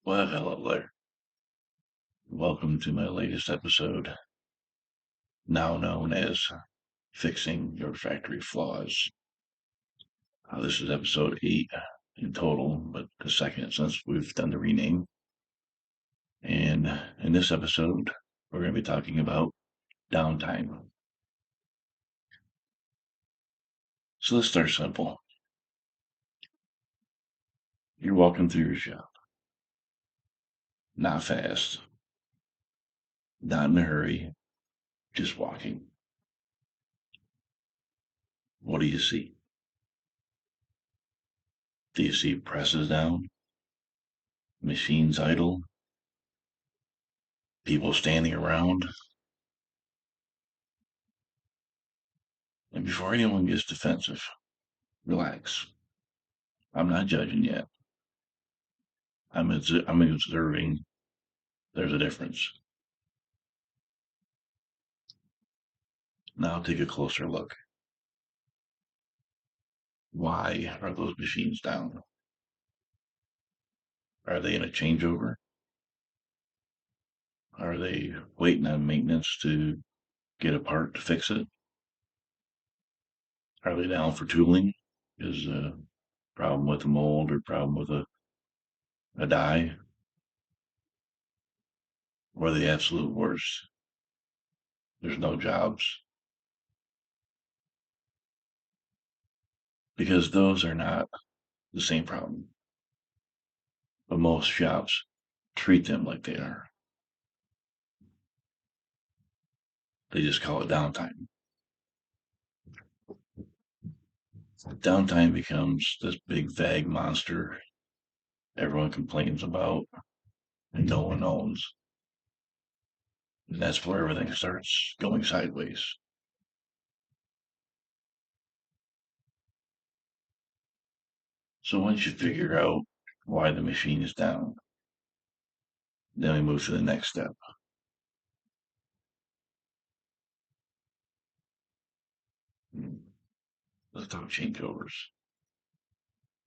Well, hello there. Welcome to my latest episode, now known as Fixing Your Factory Flaws. This is episode 8 in total, but the second since we've done the rename. And in this episode, we're going to be talking about downtime. So let's start simple. You're walking through your shop, not fast, not in a hurry, just walking. What do you see? Do you see presses down, machines idle, people standing around? And before anyone gets defensive, relax. I'm not judging yet. I'm observing. There's a difference. Now take a closer look. Why are those machines down? Are they in a changeover? Are they waiting on maintenance to get a part to fix it? Are they down for tooling? Is a problem with a mold or problem with a die? Or the absolute worst? There's no jobs. Because those are not the same problem. But most shops treat them like they are. They just call it downtime. Downtime becomes this big vague monster everyone complains about and no one owns. And that's where everything starts going sideways. So once you figure out why the machine is down, then we move to the next step. Let's talk changeovers.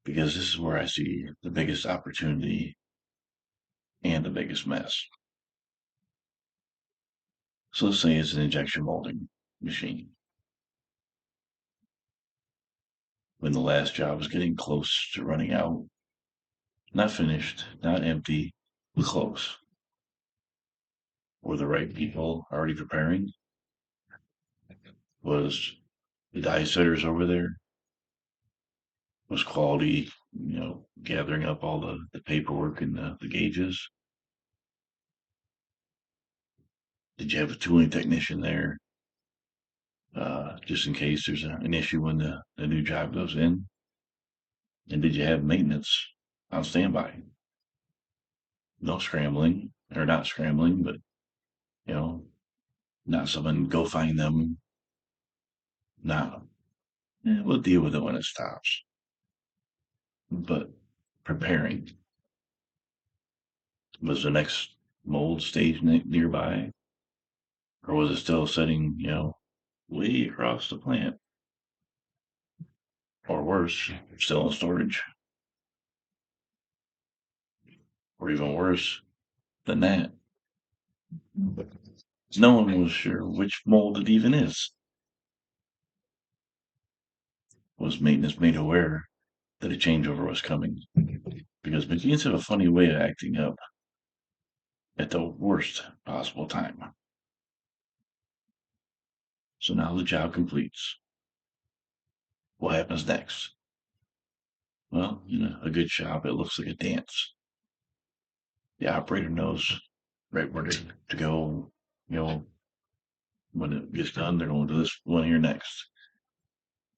Because this is where I see the biggest opportunity and the biggest mess. So let's say it's an injection molding machine. When the last job was getting close to running out, not finished, not empty, but close. Were the right people already preparing? Was the die setters over there? Was quality, gathering up all the paperwork and the gauges? Did you have a tooling technician there just in case there's an issue when the new job goes in? And did you have maintenance on standby? No scrambling, or not scrambling, but, you know, not someone go find them. Not, we'll deal with it when it stops. But preparing. Was the next mold stage nearby? Or was it still sitting, way across the plant? Or worse, still in storage? Or even worse than that, no one was sure which mold it even is. Was maintenance made aware that a changeover was coming? Because machines have a funny way of acting up at the worst possible time. So now the job completes. What happens next? Well, a good shop, it looks like a dance. The operator knows right where to go. When it gets done, they're going to this one here next.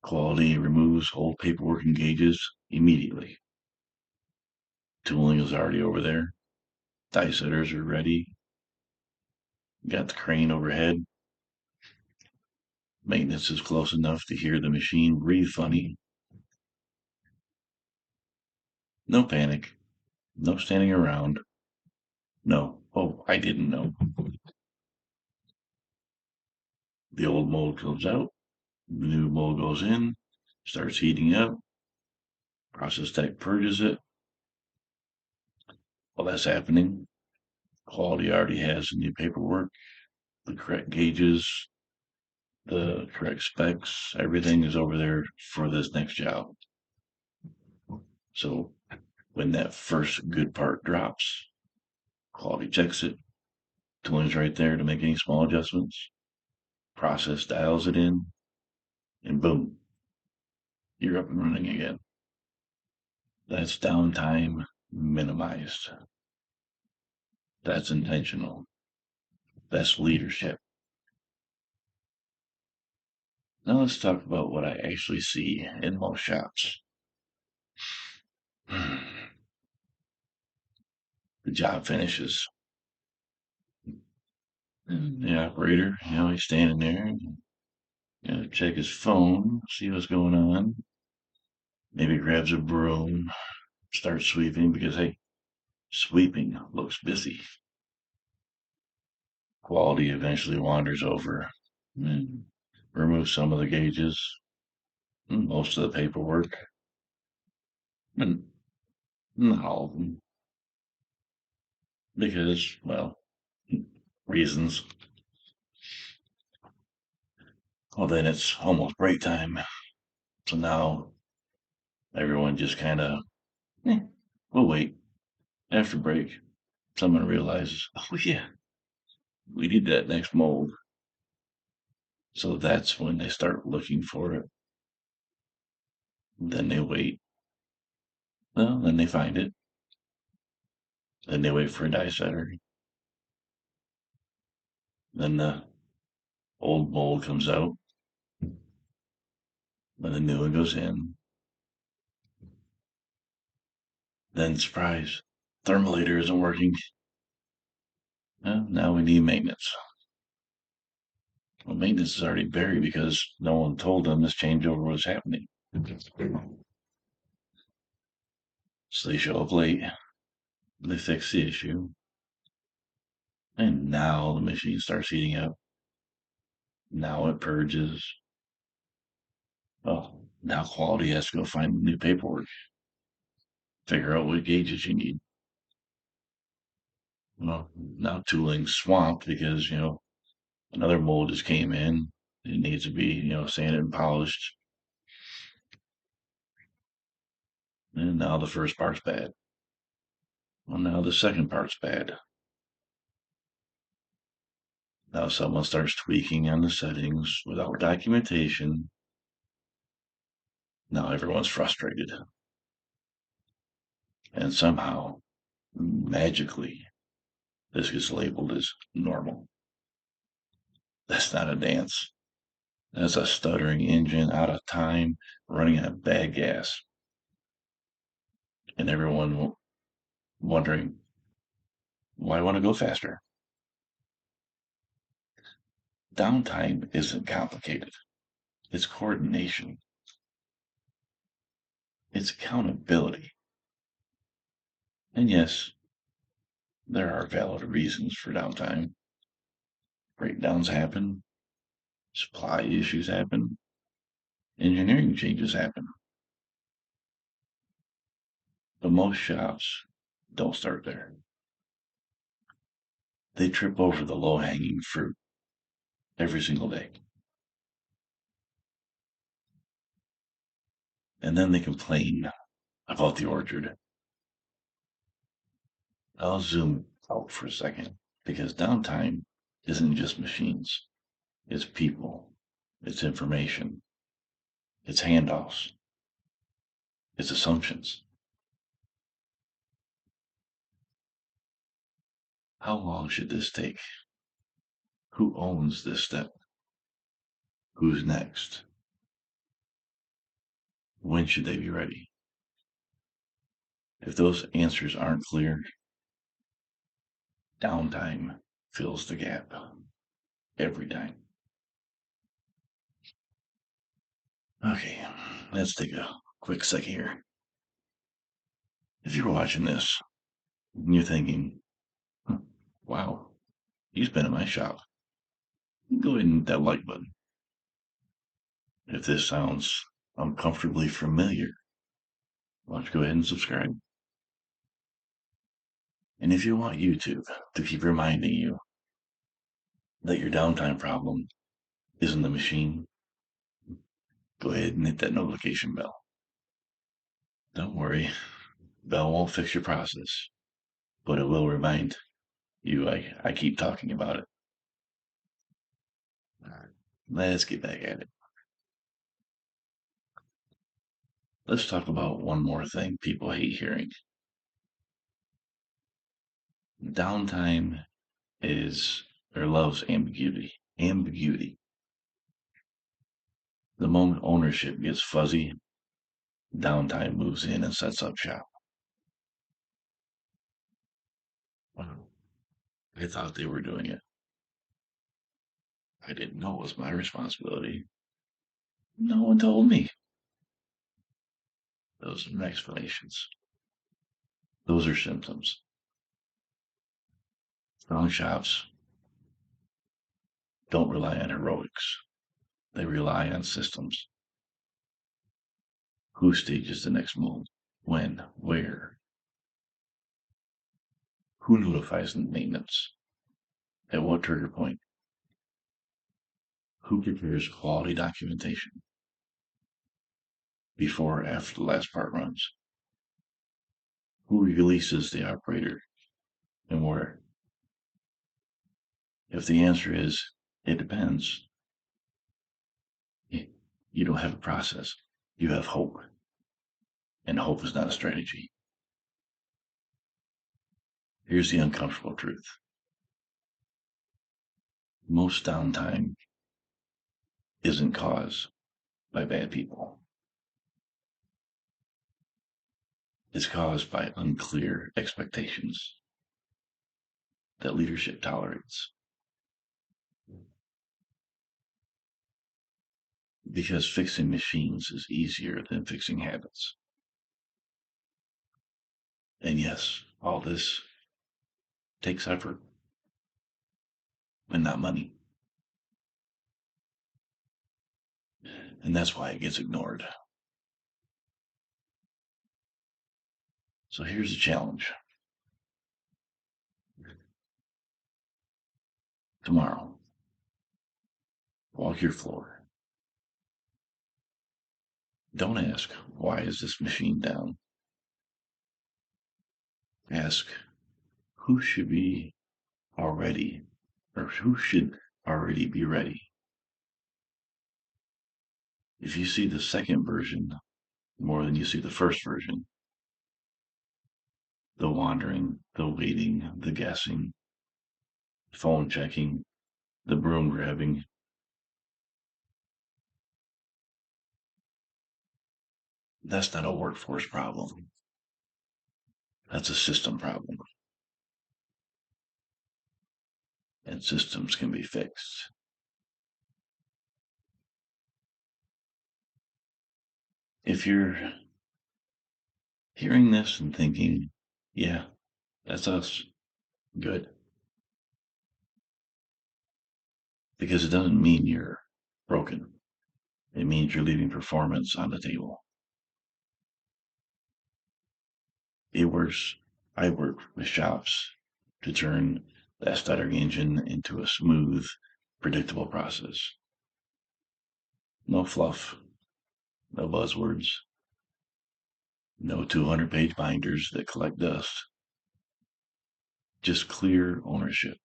Quality removes old paperwork and gauges immediately. Tooling is already over there. Die setters are ready. Got the crane overhead. Maintenance is close enough to hear the machine breathe funny. No panic. No standing around. No. Oh, I didn't know. The old mold comes out. The new mold goes in. Starts heating up. Process tech purges it. While that's happening, quality already has the new paperwork, the correct gauges, the correct specs. Everything is over there for this next job. So when that first good part drops, quality checks it. Tooling's right there to make any small adjustments. Process dials it in, and boom, you're up and running again. That's downtime minimized. That's intentional. That's leadership. Now let's talk about what I actually see in most shops. The job finishes. The operator, he's standing there, check his phone, see what's going on. Maybe grabs a broom, starts sweeping because, hey, sweeping looks busy. Quality eventually wanders over and removes some of the gauges, most of the paperwork, but not all of them. Because, well, reasons. Well, then it's almost break time. So now everyone just kind of, we'll wait. After break, someone realizes, oh, yeah, we need that next mold. So that's when they start looking for it. Then they wait. Well, then they find it. Then they wait for a die setter. Then the old mold comes out. Then the new one goes in. Then, surprise, thermalator isn't working. Well, now we need maintenance. Well, maintenance is already buried because no one told them this changeover was happening. So they show up late. They fix the issue. And now the machine starts heating up. Now it purges. Oh, now quality has to go find new paperwork. Figure out what gauges you need. Well, now tooling's swamped because, another mold just came in. It needs to be, sanded and polished. And now the first part's bad. Well, now the second part's bad. Now someone starts tweaking on the settings without documentation. Now everyone's frustrated. And somehow, magically, this gets labeled as normal. That's not a dance. That's a stuttering engine out of time running on bad gas. And everyone wondering, why want to go faster? Downtime isn't complicated. It's coordination. It's accountability. And yes, there are valid reasons for downtime. Breakdowns happen, supply issues happen, engineering changes happen. But most shops don't start there. They trip over the low hanging fruit every single day. And then they complain about the orchard. I'll zoom out for a second because downtime isn't just machines, it's people, it's information, it's handoffs, it's assumptions. How long should this take? Who owns this step? Who's next? When should they be ready? If those answers aren't clear, downtime fills the gap every time. Okay, let's take a quick second here. If you're watching this and you're thinking, wow, he's been in my shop, go ahead and hit that like button. If this sounds uncomfortably familiar, why don't you go ahead and subscribe? And if you want YouTube to keep reminding you that your downtime problem isn't the machine, go ahead and hit that notification bell. Don't worry, bell won't fix your process, but it will remind you I keep talking about it. All right, let's get back at it. Let's talk about one more thing people hate hearing. Downtime is or loves ambiguity. Ambiguity. The moment ownership gets fuzzy, downtime moves in and sets up shop. Wow. I thought they were doing it. I didn't know it was my responsibility. No one told me. Those are explanations. Those are symptoms. Strong shops don't rely on heroics. They rely on systems. Who stages the next move? When? Where? Who notifies the maintenance? At what trigger point? Who prepares quality documentation before or after the last part runs? Who releases the operator and where? If the answer is it depends, you don't have a process. You have hope. And hope is not a strategy. Here's the uncomfortable truth. Most downtime isn't caused by bad people. It's caused by unclear expectations that leadership tolerates. Because fixing machines is easier than fixing habits. And yes, all this takes effort, but not money. And that's why it gets ignored. So here's the challenge. Tomorrow, walk your floor. Don't ask, why is this machine down? Ask, who should be already, or who should already be ready? If you see the second version more than you see the first version, the wandering, the waiting, the guessing, phone checking, the broom grabbing, that's not a workforce problem. That's a system problem. And systems can be fixed. If you're hearing this and thinking, yeah, that's us, good. Because it doesn't mean you're broken. It means you're leaving performance on the table. It works. I work with shops to turn that stuttering engine into a smooth, predictable process. No fluff, no buzzwords, no 200-page binders that collect dust. Just clear ownership,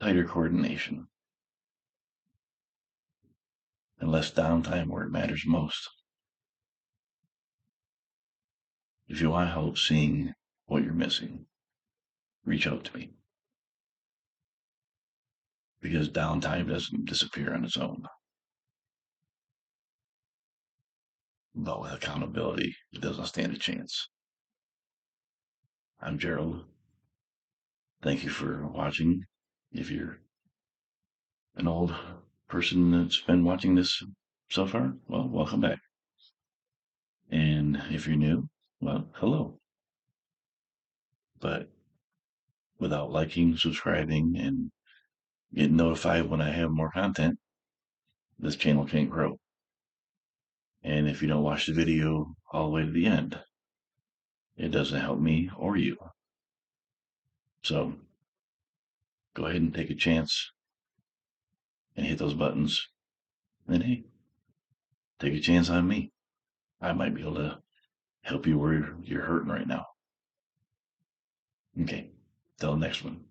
tighter coordination, and less downtime where it matters most. If you want help seeing what you're missing, reach out to me. Because downtime doesn't disappear on its own. But with accountability, it doesn't stand a chance. I'm Gerald. Thank you for watching. If you're an old person that's been watching this so far, well, welcome back. And if you're new, well, hello. But without liking, subscribing, and getting notified when I have more content, this channel can't grow. And if you don't watch the video all the way to the end, it doesn't help me or you. So go ahead and take a chance and hit those buttons. And hey, take a chance on me. I might be able to help you where you're hurting right now. Okay, till the next one.